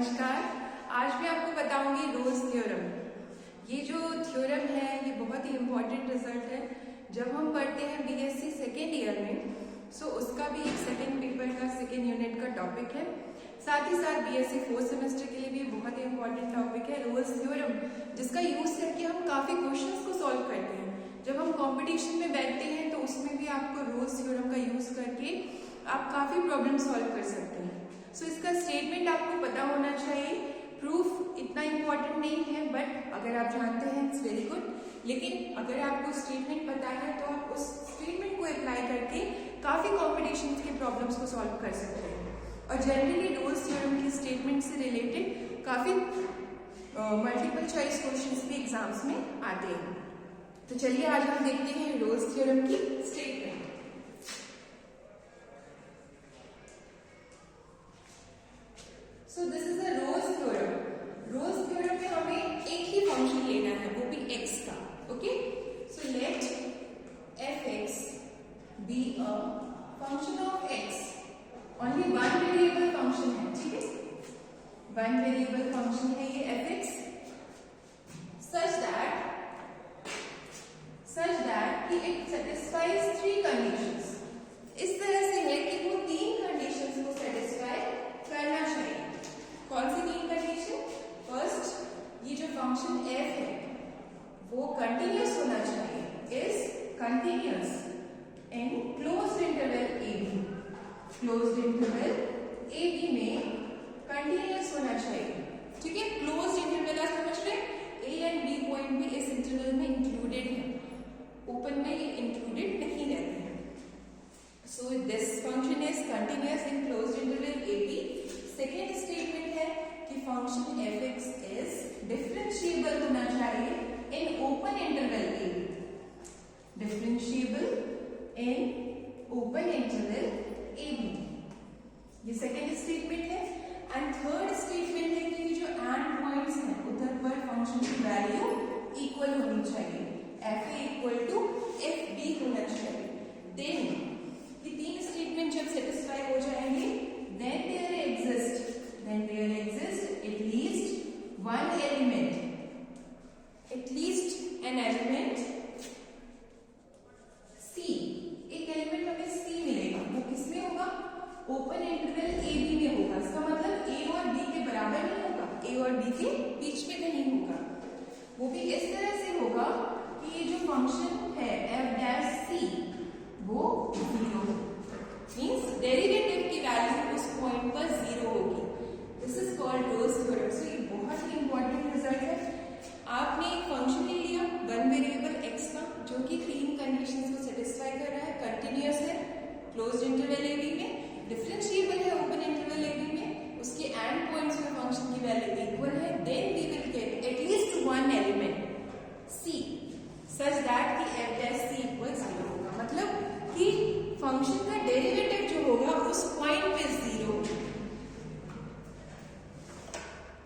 नमस्कार। आज मैं आपको बताऊंगी रोज थ्योरम। ये जो थ्योरम है ये बहुत ही इम्पोर्टेंट रिजल्ट है जब हम पढ़ते हैं बीएससी सेकेंड ईयर में। सो उसका भी एक सेकेंड पेपर का सेकेंड यूनिट का टॉपिक है। साथ ही साथ बीएससी फोर्थ सेमेस्टर के लिए भी बहुत ही इम्पोर्टेंट टॉपिक है रोज थ्योरम, जिसका यूज करके हम काफी क्वेश्चंस को सॉल्व करते हैं। जब हम कंपटीशन में बैठते हैं तो उसमें भी आपको रोज थ्योरम का यूज करके आप काफी प्रॉब्लम सॉल्व कर सकते हैं। सो इसका स्टेटमेंट आपको पता होना चाहिए। प्रूफ इतना इम्पोर्टेंट नहीं है, बट अगर आप जानते हैं इट्स वेरी गुड। लेकिन अगर आपको स्टेटमेंट पता है तो आप उस स्टेटमेंट को अप्लाई करके काफी कॉम्पिटिशन के प्रॉब्लम्स को सॉल्व कर सकते हैं। और जनरली रोज थ्योरम की स्टेटमेंट से रिलेटेड काफी मल्टीपल चॉइस क्वेश्चंस भी एग्जाम्स में आते हैं। तो चलिए आज हम देखते हैं रोज थ्योरम की statement. So this is a Rolle's theorem. Rolle's theorem में हमें एक ही फंक्शन लेना है, वो भी x का। Okay, so let f(x) be a function of x। Only one variable function है, ठीक है, वन वेरिएबल फंक्शन है ये f(x) such that कि it satisfies three conditions। इस तरह से है कि वो तीन कंडीशंस को सेटिस्फाई करना चाहिए। कौन सी तीन कंडीशन? फर्स्ट, ये जो फंक्शन f है वो कंटिन्यूअस होना चाहिए, is continuous in closed interval ab। Closed interval ab में कंटिन्यूअस होना चाहिए, ठीक है। क्लोज्ड इंटरवल आप समझ रहे हैं, a एंड b पॉइंट भी इस इंटरवल में इंक्लूडेड है, ओपन में ये इंक्लूडेड नहीं रहते हैं। So this function is continuous in closed interval ab। Second statement है कि फंक्शन f(x) इज डिफरेंशिएबल होना चाहिए in open interval ab। Differentiable in open interval ab, ये सेकेंड स्टेटमेंट है। एंड थर्ड स्टेटमेंट है कि जो एंड पॉइंट्स हैं उधर पर फंक्शन की वैल्यू इक्वल होनी चाहिए, fa इक्वल टू fb होना चाहिए। देन ये तीन स्टेटमेंट जब सेटिस्फाई हो जाएंगे, then there exists at least one element, at least an element c। एक एलिमेंट हमें c मिलेगा, वो किसमें होगा? ओपन इंटरवल ab में होगा। इसका मतलब a और b के बराबर नहीं होगा, a और b के बीच में कहीं होगा। वो भी इस तरह से होगा कि ये जो फंक्शन है f' c वो 0 मीन्स डेरिवेटिव